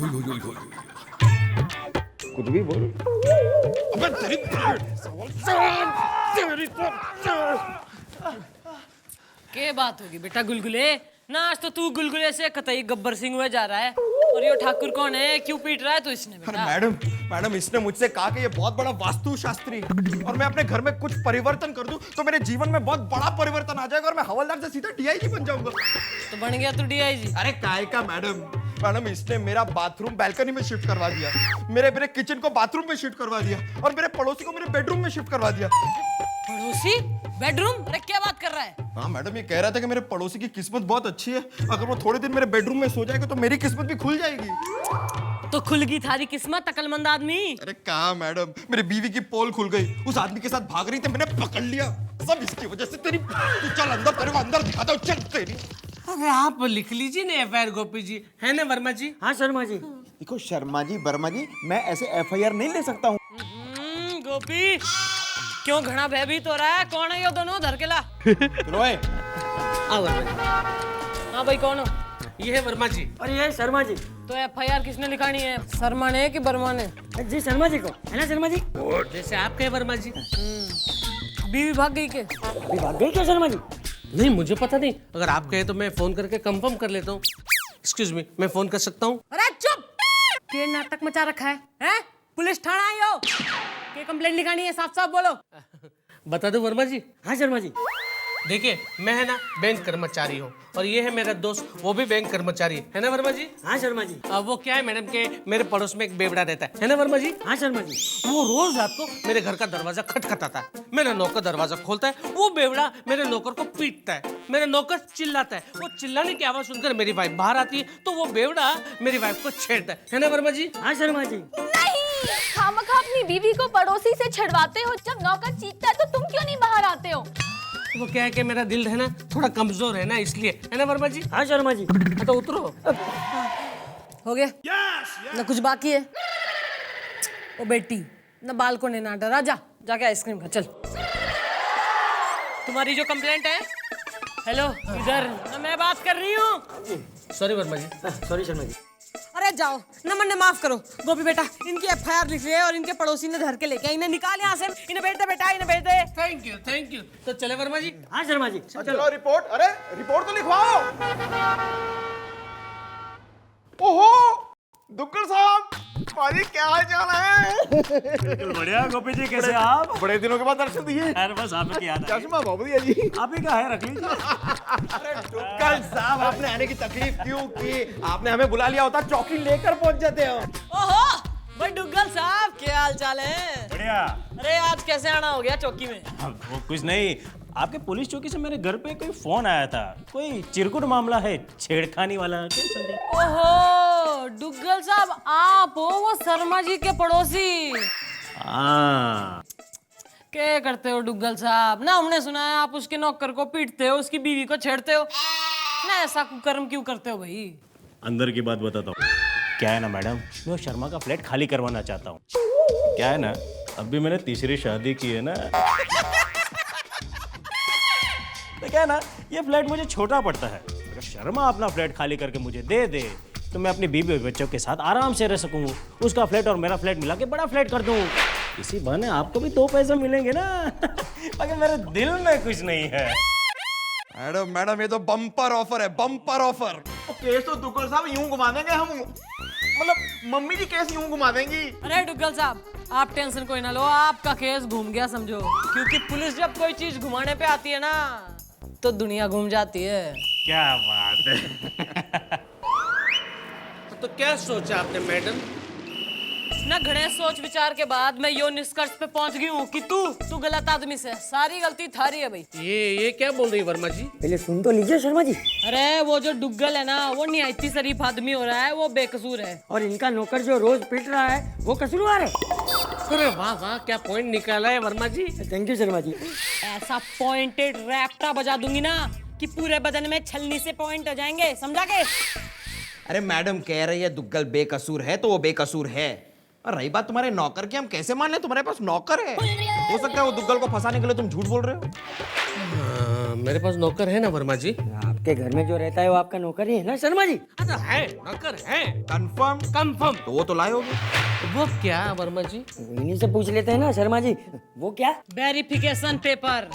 कुछ भी बोल। अबे तेरी क्या बात होगी बेटा गुलगुले? ना आज तो तू गुलगुले से कतई गब्बर सिंह हुए जा रहा है। और ये ठाकुर कौन है? क्यों पीट रहा है तू इसने बेटा? मैडम इसने मुझसे कहा कि ये बहुत बड़ा वास्तु शास्त्री और मैं अपने घर में कुछ परिवर्तन कर दूं तो मेरे जीवन में बहुत बड़ा परिवर्तन आ जाएगा और मैं हवलदार से सीधा डीआईजी बन जाऊंगा। तो बन गया तू डीआईजी? अरे काय का मैडम इसने मेरा बाथरूम बालकनी में शिफ्ट करवा दिया, मेरे किचन को बाथरूम में शिफ्ट करवा दिया और मेरे पड़ोसी को मेरे बेडरूम में शिफ्ट करवा दिया। पड़ोसी? बेडरूम? अरे क्या बात कर रहा है? हाँ मैडम, ये कह रहा था कि मेरे पड़ोसी की किस्मत बहुत अच्छी है, अगर वो थोड़े दिन मेरे बेडरूम में सो जाएगा तो मेरी किस्मत भी खुल जाएगी। तो खुल गई थारी किस्मत अकलमंद आदमी। अरे कहा मैडम, मेरी बीवी की पोल खुल गई, उस आदमी के साथ भाग रही थी, मैंने पकड़ लिया, सब इसकी वजह से। तेरी तू चल अंदर, तेरे को अंदर दिखाता हूँ, चल तेरी। अरे आप लिख लीजिए ना एफआईआर गोपी जी, है ना वर्मा जी? हाँ शर्मा जी। देखो शर्मा जी, वर्मा जी, मैं ऐसे एफआईआर नहीं ले सकता हूँ। गोपी क्यों घना भयभीत हो रहा है? कौन है ये दोनों? धर के ला। हाँ भाई कौन हो? ये है वर्मा जी। और ये शर्मा जी। तो एफआईआर किसने लिखानी है? शर्मा ने कि बर्मा ने? जी शर्मा जी को, है ना शर्मा जी? जैसे आप कहे वर्मा जी। बीवी भाग गई के? अभी भाग गई क्या शर्मा जी? नहीं मुझे पता नहीं, अगर आप कहे तो मैं फोन करके कंफर्म कर लेता हूँ। एक्सक्यूज मी, मैं फोन कर सकता हूँ? अरे चुप! क्या नाटक मचा रखा है? हैं? पुलिस थाना आई हो? क्या कंप्लेंट लिखानी है? साफ साफ बोलो। बता दो वर्मा जी। हाँ शर्मा जी। देखिए मैं है ना बैंक कर्मचारी हूँ और ये है मेरा दोस्त, वो भी बैंक कर्मचारी है ना वर्मा जी? हाँ शर्मा जी। वो क्या है मैडम के मेरे पड़ोस में एक बेवड़ा रहता है ना वर्मा जी? हाँ शर्मा जी। वो रोज रात को मेरे घर का दरवाजा खटखटाता है, मेरा नौकर दरवाजा खोलता है, वो बेवड़ा मेरे नौकर को पीटता है, मेरा नौकर चिल्लाता है, वो चिल्लाने की आवाज सुनकर मेरी वाइफ बाहर आती है तो वो बेवड़ा मेरी वाइफ को छेड़ता है ना वर्मा जी? हाँ शर्मा जी। नहीं, खामखा अपनी बीवी को पड़ोसी से छड़वाते हो, जब नौकर चीखता है तो तुम क्यों नहीं बाहर आते हो? वो क्या है कि मेरा दिल है ना थोड़ा कमजोर है ना, इसलिए है ना वर्मा जी? हाँ शर्मा जी। तो उतरो। हो गया? ना कुछ बाकी है? ओ बेटी, ना बाल को ने ना डरा, जाके आइसक्रीम खा चल। तुम्हारी जो कंप्लेंट है, हेलो इधर ना, मैं बात कर रही हूँ। सॉरी वर्मा जी। सॉरी शर्मा जी। अरे जाओ ना, मन माफ करो। गोपी बेटा इनकी एफआईआर लिख रही है और इनके पड़ोसी ने धर के लेके, इन्हें निकाल यहाँ से, इन्हें भेज दे बेटा, इन्हें भेज दे। Thank you. तो चले वर्मा जी? हाँ शर्मा जी। चलो रिपोर्ट, अरे रिपोर्ट तो लिखवाओ। ओहो दुग्गल साहब, पाजी क्या हाल चाल है? बिल्कुल बढ़िया गोपी जी, कैसे आप? बड़े दिनों के बाद दर्शन दिए। यार बस आपकी याद आ गई। चश्मा बहुत बढ़िया जी। आप ही का है, रख लीजिए। अरे दुग्गल साहब, आपने आने की तकलीफ क्यों की? आपने हमें बुला लिया होता, चौकी लेकर पहुंच जाते हो। ओहो भाई डुग्गल साहब, क्या हाल चाल है? बढ़िया। अरे आज कैसे आना हो गया चौकी में? वो कुछ नहीं, आपके पुलिस चौकी से मेरे घर पे कोई फोन आया था, कोई चिरकुट मामला है, छेड़खानी वाला। ओहो डुग्गल साहब, आप हो वो शर्मा जी के पड़ोसी? हाँ। क्या करते हो डुग्गल साहब? ना हमने सुना है आप उसके नौकर को पीटते हो, उसकी बीवी को छेड़ते हो ना, ऐसा कुकर्म क्यों करते हो भाई? अंदर की बात बताता हूँ। क्या है ना मैडम, मैं शर्मा का फ्लैट खाली करवाना चाहता हूँ। क्या है ना, अभी मैंने तीसरी शादी की है ना, तो क्या है ना, ये फ्लैट मुझे छोटा पड़ता है। अगर शर्मा अपना फ्लैट खाली करके मुझे दे दे तो मैं अपनी बीवी और बच्चों के साथ आराम से रह सकूँ, उसका फ्लैट और मेरा फ्लैट मिला के बड़ा फ्लैट कर दूँ। इसी बहाने आपको भी 2 पैसे मिलेंगे ना। मगर मेरे दिल में कुछ नहीं है। मैडम ये तो बम्पर ऑफर है, बम्पर ऑफर। केस तो दुग्गल साहब यूं घुमा देंगे हम, मतलब मम्मी जी केस यूं घुमा देंगी। अरे डुग्गल साहब आप टेंशन कोई ना लो, आपका केस घूम गया समझो, क्योंकि पुलिस जब कोई चीज घुमाने पे आती है ना तो दुनिया घूम जाती है। क्या बात है। तो क्या सोचा आपने मैडम? ना घणे सोच विचार के बाद मैं यो निष्कर्ष पे पहुंच गई हूँ कि तू गलत आदमी से, सारी गलती थारी है भाई। ये क्या बोल रही है वर्मा जी? पहले सुन तो लीजिए शर्मा जी। अरे वो जो डुग्गल है ना, वो निहायती शरीफ आदमी हो रहा है, वो बेकसूर है। और इनका नौकर जो रोज पीट रहा है वो कसूरवार है। अरे वाह वाह, क्या पॉइंट निकाला है वर्मा जी। Thank you Sharma ji. ऐसा पॉइंटेड रैप्टा बजा दूंगी ना कि पूरे बदन में छलनी से पॉइंट हो जाएंगे, समझा के? अरे मैडम कह रही है दुग्गल बेकसूर है तो वो बेकसूर है। और रही बात तुम्हारे नौकर की, हम कैसे मान लें? तुम्हारे पास नौकर है, हो सकता है वो दुग्गल को फंसाने के लिए तुम झूठ बोल रहे हो। मेरे पास नौकर है ना वर्मा जी। आपके आपके घर में जो रहता है वो आपका नौकर ही है ना शर्मा जी? अच्छा है, नौकर है, कंफर्म? कंफर्म। तो वो तो लाए होगे। वो क्या वर्मा जी? इन्हीं से पूछ लेते हैं ना शर्मा जी, वो क्या? Verification paper.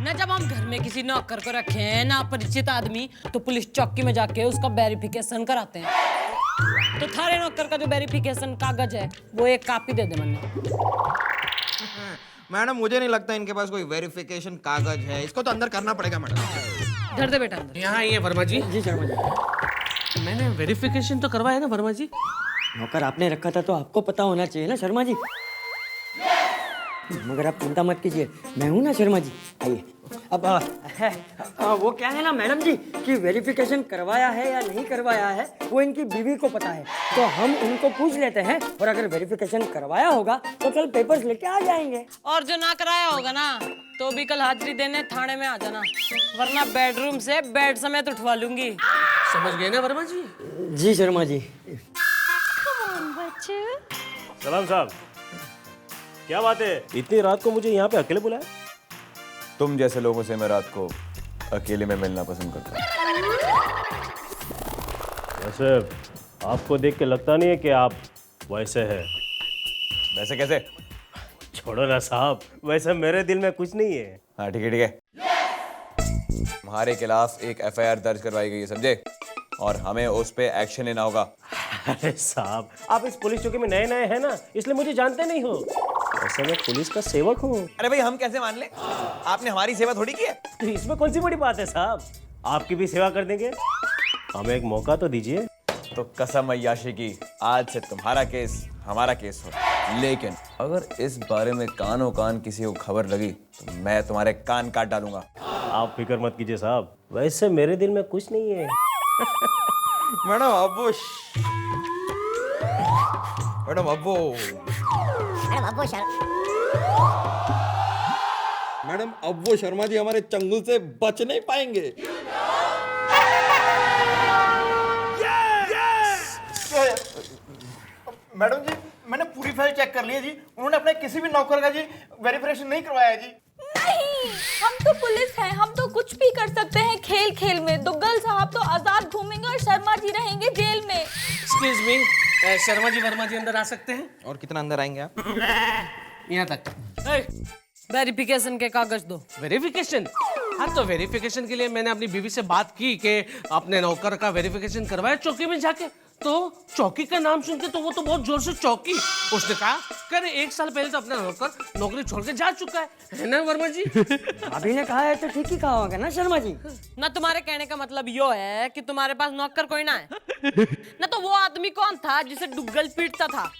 ना जब हम घर में किसी नौकर को रखे हैं ना परिचित आदमी, तो पुलिस चौकी में जाके उसका वेरिफिकेशन कराते हैं। तो थारे नौकर का जो वेरिफिकेशन कागज है वो एक कॉपी दे दे मन्ना। मैडम मुझे नहीं लगता इनके पास कोई वेरिफिकेशन कागज है, इसको तो अंदर करना पड़ेगा मैडम। धर दे बेटा अंदर। यहाँ ये वर्मा जी, जी शर्मा जी। मैंने वेरिफिकेशन तो करवाया ना वर्मा जी? नौकर आपने रखा था तो आपको पता होना चाहिए ना शर्मा जी। मगर आप चिंता मत कीजिए, मैं हूं ना शर्मा जी। आइए अब वो क्या है ना मैडम जी कि वेरिफिकेशन करवाया है या नहीं करवाया है वो इनकी बीवी को पता है, तो हम उनको पूछ लेते हैं और अगर वेरिफिकेशन करवाया होगा तो कल पेपर्स लेके आ जाएंगे। और जो ना कराया होगा ना तो भी कल हाजिरी देने थाने में आ जाना, वरना बेडरूम से बेड समेत उठवा लूंगी। समझ गए ना वर्मा जी? जी शर्मा जी। सलाम साहब, क्या बात है, इतनी रात को मुझे यहाँ पे अकेले बुलाया? तुम जैसे लोगों से मैं रात को अकेले में मिलना पसंद करता हूँ। वैसे आपको देख के लगता नहीं है कि आप वैसे हैं। वैसे कैसे? छोड़ो ना साहब, वैसे मेरे दिल में कुछ नहीं है। हाँ ठीक है ठीक है। तुम्हारे खिलाफ एक एफआईआर दर्ज करवाई गई है, समझे? और हमें उस पे एक्शन लेना होगा। अरे साहब, आप इस पुलिस चौकी में नए नए हैं ना, इसलिए मुझे जानते नहीं हो। वैसे मैं पुलिस का सेवक हूँ। अरे भाई हम कैसे मान ले? आपने हमारी सेवा थोड़ी की है। तो इसमें कौन सी बड़ी बात है साहब, आपकी भी सेवा कर देंगे। हमें एक मौका तो दीजिए। तो कसम अय्याशी की, आज से तुम्हारा केस हमारा केस हो, लेकिन अगर इस बारे में कानों कान किसी को खबर लगी तो मैं तुम्हारे कान काट डालूंगा। आप फिक्र मत कीजिए साहब, वैसे मेरे दिल में कुछ नहीं है। मैडम अब वो मैडम अब वो मैडम अब वो शर्मा जी हमारे चंगुल से बच नहीं पाएंगे। मैडम जी मैंने पूरी फाइल चेक कर ली है जी, उन्होंने अपने किसी भी नौकर का जी वेरिफिकेशन नहीं करवाया जी। नहीं, हम तो पुलिस हैं, हम तो कुछ भी कर सकते हैं खेल खेल में। दुग्गल साहब तो आजाद घूमेंगे और शर्मा जी रहेंगे जेल में। एक्सक्यूज मी, शर्मा जी वर्मा जी अंदर आ सकते हैं? और कितना अंदर आएंगे आप? यहाँ तक। वेरिफिकेशन के कागज दो। वेरिफिकेशन? हाँ, तो वेरिफिकेशन के लिए मैंने अपनी बीवी से बात की कि अपने नौकर का वेरिफिकेशन करवाया चौकी में जाके। तो चौकी का नाम सुन के तो वो तो बहुत जोर से चौकी। उसने कहा कर 1 साल पहले तो अपना नौकर नौकरी छोड़ के जा चुका है ना वर्मा जी? अभी ने कहा है तो ठीक ही कहा होगा ना शर्मा जी। ना तुम्हारे कहने का मतलब यो है कि तुम्हारे पास नौकर कोई ना है ना? तो वो आदमी कौन था जिसे डुग्गल पीटता था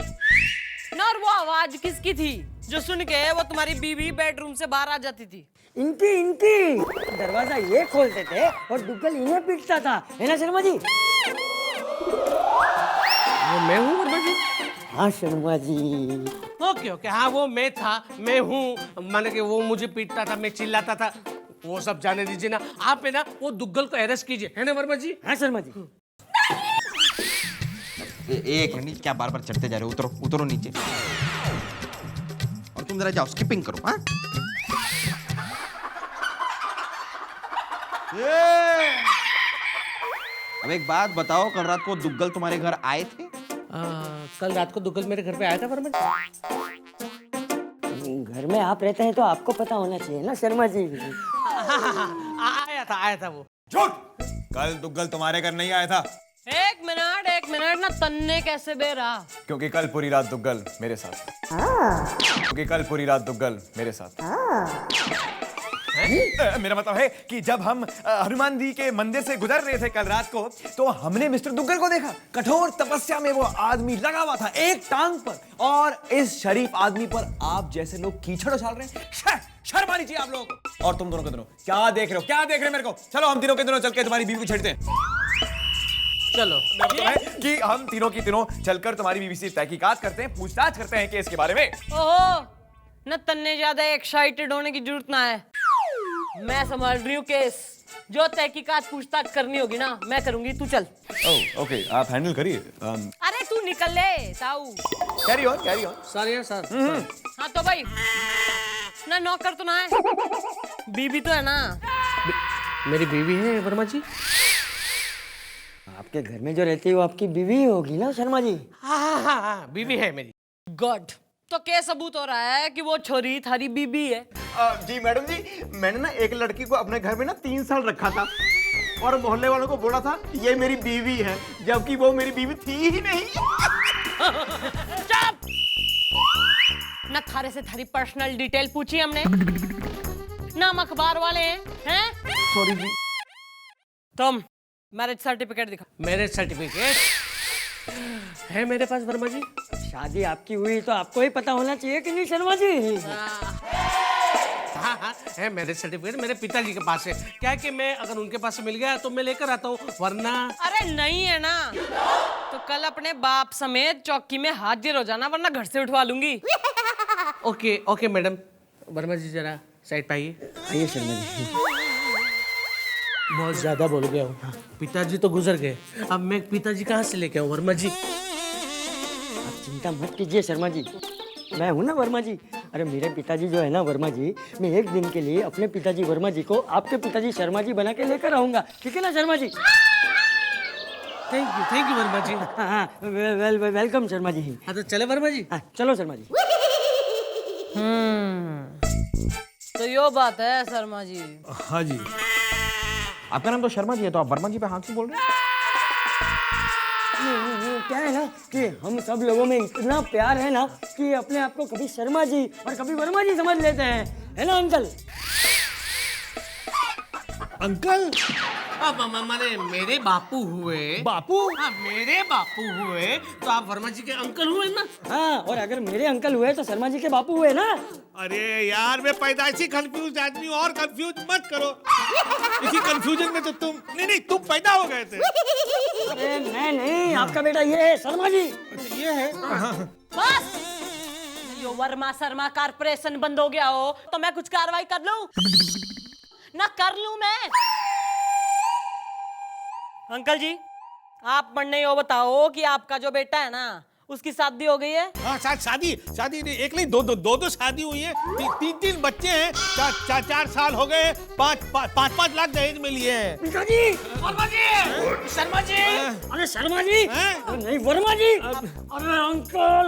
ना? और वो आवाज किसकी थी जो सुन के वो तुम्हारी बीवी बेडरूम से बाहर आ जाती थी? इनकी दरवाजा ये खोलते थे और डुग्गल इन्हें पीटता था, है ना शर्मा जी? वो मैं हूँ वर्मा जी? हाँ शर्मा जी। ओके ओके, हाँ वो मैं था, मैं हूँ। माने कि वो मुझे पीटता था, मैं चिल्लाता था, वो सब जाने दीजिए ना। आप है ना वो दुग्गल को अरेस्ट कीजिए, है ना वर्मा जी? हाँ शर्मा जी। एक मिनट, क्या बार बार चढ़ते जा रहे हो? उतरो उतरो नीचे। और तुम जरा जाओ स्किपिंग करो। हाँ अब एक बात बताओ, कल रात को दुग्गल तुम्हारे घर आए थे? कल रात को दुग्गल मेरे घर पे आया था वर्मा जी। घर में आप रहते हैं तो आपको पता होना चाहिए ना शर्मा जी। आया था वो। झूठ! कल दुग्गल तुम्हारे घर नहीं आया था। एक मिनट ना, तन्ने कैसे बे रहा? क्योंकि कल पूरी रात दुग्गल मेरे साथ। क्योंकि कल पूरी रात दुग्गल मेरे साथ। मेरा मतलब है कि जब हम हनुमान जी के मंदिर से गुजर रहे थे कल रात को, तो हमने मिस्टर दुग्गल को देखा। कठोर तपस्या में वो आदमी लगा हुआ था एक टांग पर, और इस शरीफ आदमी पर आप जैसे लोग कीचड़ उछाल रहे हैं। शर्म आनी चाहिए आप लोगों को। और तुम दोनों के दोनों क्या देख रहे हो? क्या देख रहे हो मेरे को? चलो हम तीनों के दोनों चल के तुम्हारी बीवी को छेड़ते हैं। चलो मतलब है कि हम तीनों की तीनों चलकर तुम्हारी बीवी से तहकीकात करते हैं, पूछताछ करते हैं केस के बारे में। ओहो, न तन्ने ज्यादा एक्साइटेड होने की जरूरत ना है। मैं संभाल रही हूँ केस। जो तहकीकात पूछताछ करनी होगी ना मैं करूंगी, तू चल। ओके, आप हैंडल करिए। अरे तू निकल ले ताऊ। Carry on carry on. Sir sir. हाँ तो भाई ना नौकर तो ना है, बीबी तो है ना? मेरी बीवी है वर्मा जी। आपके घर में जो रहती है वो आपकी बीवी होगी ना शर्मा जी? हाँ, बीवी है मेरी। गुड। तो क्या सबूत हो रहा है कि वो छोरी थारी बीबी है? जी मैडम जी, मैंने ना एक लड़की को अपने घर में ना 3 साल रखा था और मोहल्ले वालों को बोला था ये मेरी बीवी है, जबकि वो मेरी बीवी थी ही नहीं। चुप! ना थारे से थारी पर्सनल डिटेल पूछी हमने, ना हम अखबार वाले हैं? सॉरी जी। तुम मैरिज सर्टिफिकेट दिखा। मैरिज सर्टिफिकेट है मेरे पास वर्मा जी। शादी आपकी हुई तो आपको ही पता होना चाहिए कि नहीं शर्मा जी? हाँ, है मैरिज सर्टिफिकेट मेरे पिताजी के पास है। क्या है कि मैं अगर उनके पास से मिल गया तो मैं लेकर आता हूँ, वरना। अरे नहीं है ना तो कल अपने बाप समेत चौकी में हाजिर हो जाना, वरना घर से उठवा लूंगी। Okay okay madam. Verma ji जरा साइड पे आइए। आइए शर्मा जी। बहुत ज्यादा बोल गया हूँ। पिताजी तो गुजर गए, अब मैं पिताजी कहाँ से लेके आऊँ वर्मा जी? आप चिंता मत कीजिए शर्मा जी, मैं हूं ना वर्मा जी। अरे मेरे पिताजी जो है ना वर्मा जी, मैं एक दिन के लिए अपने पिताजी वर्मा जी को आपके पिताजी शर्मा जी बना के लेकर आऊंगा, ठीक है ना शर्मा जी? थैंक यू वर्मा जी। हाँ, वेलकम शर्मा जी। हाँ तो चले वर्मा जी। हाँ, चलो शर्मा जी। तो यो बात है शर्मा जी। हाँ जी। आपका नाम तो शर्मा जी है, तो आप वर्मा जी पे हाथ से बोल रहे हैं? वो क्या है ना कि हम सब लोगों में इतना प्यार है ना कि अपने आप को कभी शर्मा जी और कभी वर्मा जी समझ लेते हैं, है ना अंकल? अंकल? अब माने मेरे बापू हुए। बापू? हाँ मेरे बापू हुए तो आप वर्मा जी के अंकल हुए ना। हाँ, और अगर मेरे अंकल हुए तो शर्मा जी के बापू हुए ना। अरे यार, मैं पैदाइशी कंफ्यूज आदमी हूँ, और कंफ्यूज मत करो। इसी कंफ्यूजन में तो तुम पैदा हो गए थे। अरे मैं नहीं, आपका बेटा ये है शर्मा जी। अच्छा, ये है। बस यो वर्मा शर्मा कारपोरेशन बंद हो गया हो तो मैं कुछ कार्रवाई कर लूं ना? कर लूं मैं? अंकल जी आप पढ़ने हो, बताओ कि आपका जो बेटा है ना उसकी शादी हो गई है? हाँ, शादी नहीं, एक नहीं दो शादी हुई है। 3 बच्चे हैं। 4 साल हो गए। 5 लाख दहेज में लिए हैं। पिताजी, वर्मा जी, शर्मा जी, अरे शर्मा जी, अरे नहीं वर्मा जी, अरे अंकल,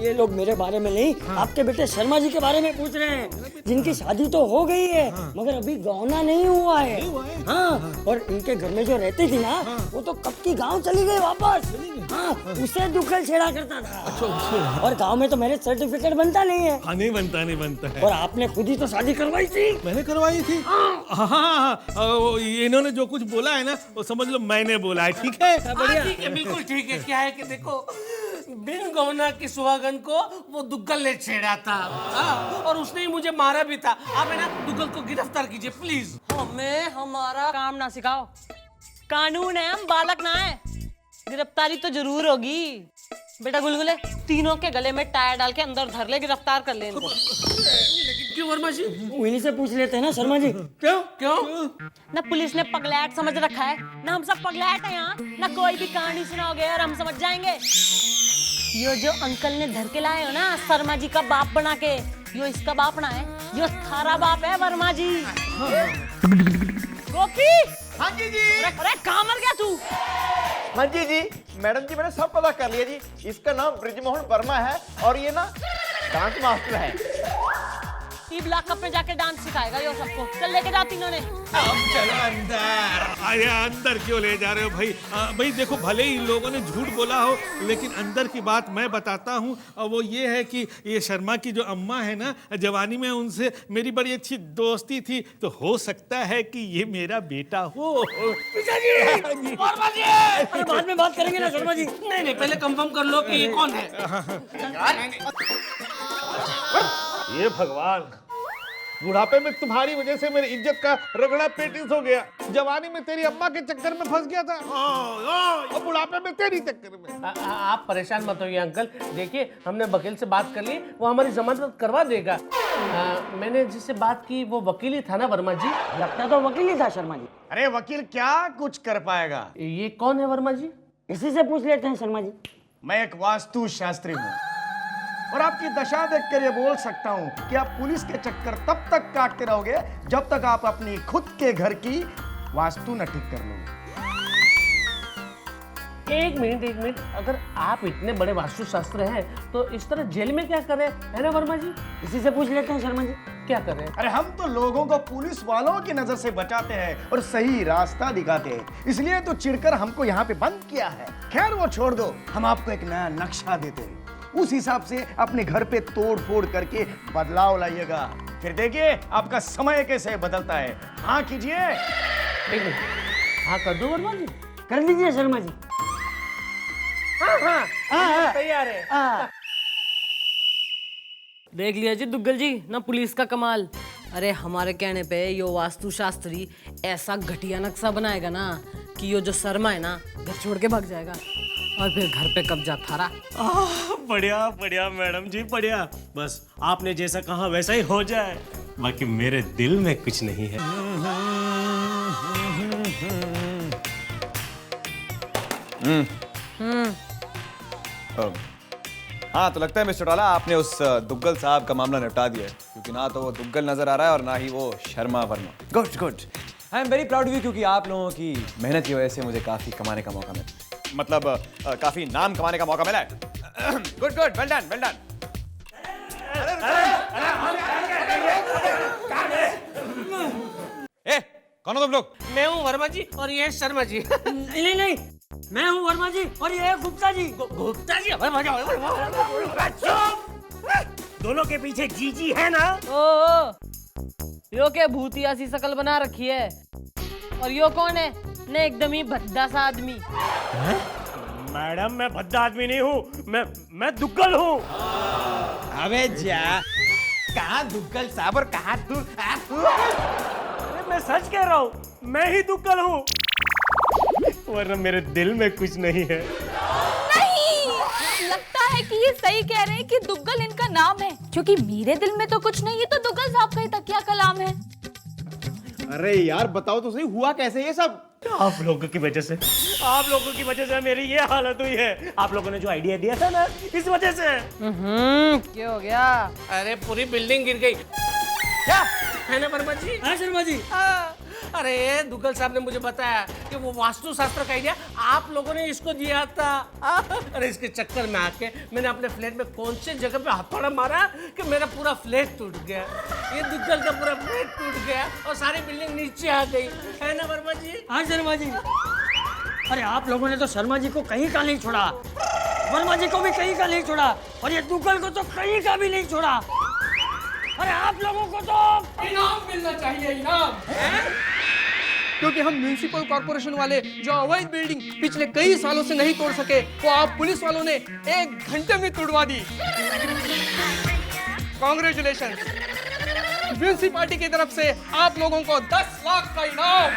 ये लोग मेरे बारे में नहीं, आपके बेटे शर्मा जी के बारे में पूछ रहे हैं, जिनकी शादी तो हो गई है मगर अभी गौना नहीं हुआ है। हाँ, और इनके घर में जो रहती थी ना वो तो कब की गाँव चली गई वापस। हाँ, उसे दुखल छेड़ा करता था। और गांव में तो मैरिज सर्टिफिकेट बनता नहीं है। हाँ, नहीं बनता है। और आपने खुद ही तो शादी करवाई थी। मैंने करवाई थी। हाँ, इन्होंने जो कुछ बोला है ना वो समझ लो मैंने बोला है, ठीक है? ठीक है, बिल्कुल ठीक है। क्या है कि देखो, बिन गौना की सुहागन को वो दुग्गल ने छेड़ा था। और उसने ही मुझे मारा भी था। आप है ना दुग्गल को गिरफ्तार कीजिए प्लीज। हमें हमारा काम ना सिखाओ, कानून है, हम बालक ना है। गिरफ्तारी तो जरूर होगी। बेटा गुलगुले, तीनों के गले में टायर डाल के अंदर धर ले, गिरफ्तार कर ले इनको। लेकिन क्यों वर्मा जी? उन्हीं से पूछ लेते हैं ना शर्मा जी। क्यों? ना पुलिस ने पगलैट समझ रखा है ना, हम सब पगलैट हैं यहाँ ना। कोई भी कहानी सुनाओगे और हम समझ जाएंगे। यो जो अंकल ने धर के लाए हो ना शर्मा जी का बाप बना के, यो इसका बाप ना है, यो थारा बाप है वर्मा जी। गोपी। हाँ जी। अरे कहाँ मर गया तू? हाँ जी, मैडम जी मैंने सब पता कर लिया जी। इसका नाम ब्रिजमोहन वर्मा है और ये ना डांस मास्टर है। टीब लॉकअप में जाके डांस सिखाएगा यो सबको। चल लेके जाओ तीनों ने। अब चलो अंदर। अरे अंदर क्यों ले जा रहे हो भाई? भाई देखो, भले ही इन लोगों ने झूठ बोला हो लेकिन अंदर की बात मैं बताता हूँ। और वो ये है कि ये शर्मा की जो अम्मा है ना, जवानी में उनसे मेरी बड़ी अच्छी दोस्ती थी, तो हो सकता है कि ये मेरा बेटा हो। बाद में बात करेंगे ना शर्मा जी। नहीं, पहले कंफर्म कर लो कि ये कौन है। ये भगवान, बुढ़ापे में तुम्हारी वजह से मेरी इज्जत का रगड़ा पेटिस हो गया। जवानी में तेरी अम्मा के चक्कर में फंस गया था और बुढ़ापे में तेरी चक्कर में। आप परेशान मत होइए अंकल। देखिए, हमने वकील से बात कर ली, वो हमारी जमानत करवा देगा। मैंने जिससे बात की वो वकील ही था ना वर्मा जी? लगता तो वकील ही था शर्मा जी। अरे वकील क्या कुछ कर पाएगा? ये कौन है वर्मा जी? इसी से पूछ लेते हैं शर्मा जी। मैं एक वास्तु शास्त्री हूँ। और आपकी दशा देखकर ये बोल सकता हूँ कि आप पुलिस के चक्कर तब तक काटते रहोगे जब तक आप अपनी खुद के घर की वास्तु न ठीक कर लोगे। एक मिनट, अगर आप इतने बड़े वास्तुशास्त्र हैं तो इस तरह जेल में क्या करें, है ना वर्मा जी? इसी से पूछ लेते हैं शर्मा जी। क्या करें? अरे हम तो लोगों को पुलिस वालों की नजर से बचाते हैं और सही रास्ता दिखाते हैं, इसलिए तो चिढ़कर हमको यहाँ पे बंद किया है। खैर वो छोड़ दो, हम आपको एक नया नक्शा देते हैं, उस हिसाब से अपने घर पे तोड़ फोड़ करके बदलाव लाइएगा, फिर देखिए आपका समय कैसे बदलता है। हाँ कीजिए। एक मिनट, हाँ कर दो वर्मा जी। कर लीजिए शर्मा जी। हाँ, तैयार है। देख लिया जी दुग्गल जी ना पुलिस का कमाल। अरे हमारे कहने पे यो वास्तुशास्त्री ऐसा घटिया नक्शा बनाएगा ना कि यो जो शर्मा है ना घर छोड़ के भाग जाएगा और फिर घर पे कब्जा थारा। बढ़िया बढ़िया मैडम जी, बढ़िया। बस आपने जैसा कहा वैसा ही हो जाए, बाकी मेरे दिल में कुछ नहीं है। हाँ तो लगता है मिस्टर टाला आपने उस दुग्गल साहब का मामला निपटा दिया है, क्योंकि ना तो वो दुग्गल नजर आ रहा है और ना ही वो Sharma Verma. Good good, I am very proud of you, क्योंकि आप लोगों की मेहनत की वजह से मुझे काफी कमाने का मौका मिला, मतलब काफी नाम कमाने का मौका मिला है। Good good, well done well done. ए कौन हो तुम लोग? मैं हूँ वर्मा जी और ये शर्मा जी। नहीं नहीं, मैं हूँ वर्मा जी और ये है गुप्ता जी। गुप्ता जी, वर्मा जी। दोनों के पीछे जीजी है ना? ओ यो क्या भूतिया सी शकल बना रखी है, और यो कौन है? ने एकदम ही भद्दा सा आदमी। मैडम मैं भद्दा आदमी नहीं हूँ, मैं दुग्गल हूँ। अबे जा, कहाँ दुग्गल साहब और कहाँ तू? मैं सच कह रहा हूँ, मैं ही दुग्गल हूँ, वरना मेरे दिल में कुछ नहीं है। नहीं, लगता है कि ये सही कह रहे हैं कि दुग्गल इनका नाम है, क्योंकि मेरे दिल में तो कुछ नहीं है, तो दुग्गल साहब का ही तकिया कलाम है। अरे यार बताओ तो सही, हुआ कैसे ये सब? आप लोगों की वजह से मेरी ये हालत हुई है। आप लोगों ने जो आइडिया दिया था ना, इस वजह से। क्या हो गया? अरे पूरी बिल्डिंग गिर गई। क्या है ना वर्मा जी? हाँ शर्मा जी। अरे दुग्गल साहब ने मुझे बताया कि वो वास्तुशास्त्र का आइडिया आप लोगों ने इसको दिया था। अरे इसके चक्कर में आके मैंने अपने फ्लैट में कौन से जगह पे हथौड़ा मारा कि मेरा पूरा फ्लैट टूट गया। ये दुग्गल का पूरा फ्लैट टूट गया और सारी बिल्डिंग नीचे आ गई, है ना वर्मा जी? हाँ शर्मा जी। अरे आप लोगों ने तो शर्मा जी को कहीं का नहीं छोड़ा, वर्मा जी को भी कहीं का नहीं छोड़ा, और ये दुग्गल को तो कहीं का भी नहीं छोड़ा। अरे आप लोगों को तो इनाम मिलना चाहिए, इनाम। क्योंकि हम म्युनिसिपल कॉर्पोरेशन वाले जो अवैध बिल्डिंग पिछले कई सालों से नहीं तोड़ सके, वो आप पुलिस वालों ने 1 घंटे में तोड़वा दी। कांग्रेचुलेशन। म्युनिसिपालिटी की तरफ से आप लोगों को 10 लाख का इनाम।